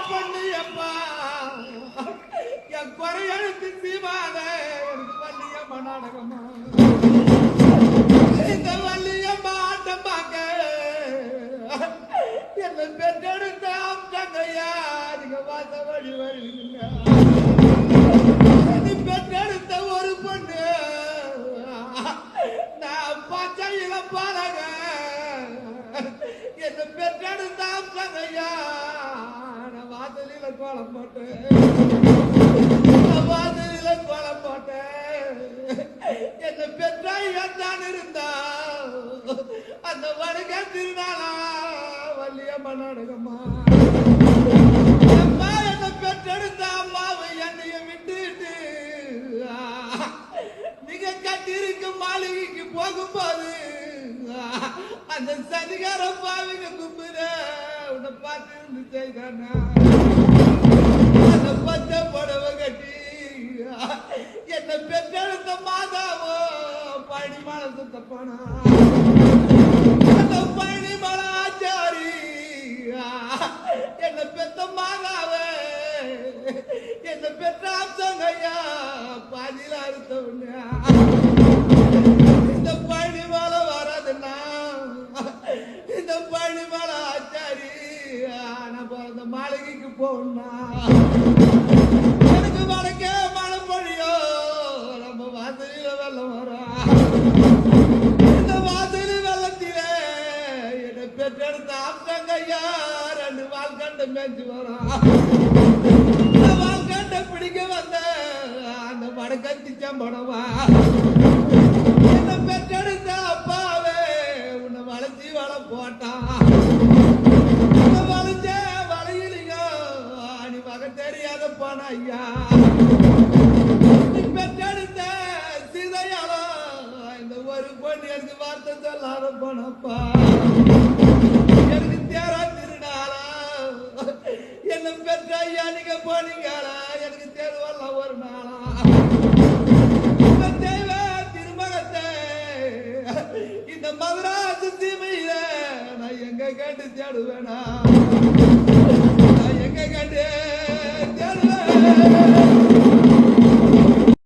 பண்ணியப்பா என் குறையெழுத்து சீமான எனக்கு வள்ளியம்மா நாடகமா இந்த வள்ளியம்மா ஆட்டம் பார்க்க என்ன பெற்றெடுத்த அம்சங்கையா நீங்க வாச வழி வழிங்க நீ பெற்றெடுத்த ஒரு பொண்ணு நான் பச்சை இளப்பாலக என்ன பெற்றெடுத்த அம்சங்கையா நான் வாசலில கோலம் போட்டேன் வாசலில கோலம் போட்டேன் என்ன பெற்றாய் தான் இருந்தா அந்த வடுக திருநாளா வள்ளியம்மா நாடகம்மா அம்மா என்ன பெற்றெடுத்த அம்மாவை என்னைய விட்டுட்டு நீங்க கட்டிருக்கும் மாளிகைக்கு போகும்போது அந்த சதிகார பாவிங்க கும்புற உன்னை பார்த்து இருந்து செய்தானா அந்த பச்சை புடவை கட்டி என்ன பெற்றெடுத்த மாதாவோ பழனிமலை சுத்த போனா அந்த பழனிமலை ஆச்சாரி என்ன பெத்த மாதாவே என்ன பெற்ற அம்சங்கையா பாதியில அறுத்தவங்க இந்த பழனிமலை வராதுன்னா இந்த பழனிமலை ஆச்சாரி நம்ம அந்த மாளிகைக்கு போனா எனக்கு வடக்க மழை பொழியோ நம்ம வாசலில வெள்ளம் வரும் இந்த வாசலி வெள்ளத்திலே என்னை பெற்றெடுத்த அம்சங்கையா ரெண்டு வாழ்கண்ட மேய்ச்சி வரும் வாழ்கண்ட பிடிக்க வந்த அந்த வடக்கத்தி சம்பளமா என்னை பெற்றெடுத்த அப்பாவே உன்னை வளைச்சி வள போட்டான் வளைஞ்ச வளையிலிங்கோ நீ வகை தெரியாத போன ஐயா நீ பெற்றெடுத்த சிதையாலோ இந்த ஒரு பொண்ணு எனக்கு வார்த்தை சொல்லாத போனப்பா எனக்கு தேரா திருநாளா என்ன பெற்ற ஐயா நீங்க போனீங்களா எனக்கு தேர்வெல்லாம் ஒரு நாளா தெய்வ திருமகத்தை இந்த மதுராசு தீமையில நான் எங்க கண்டு தேடுவேனா நான் எங்க கண்டு தேடுவேன்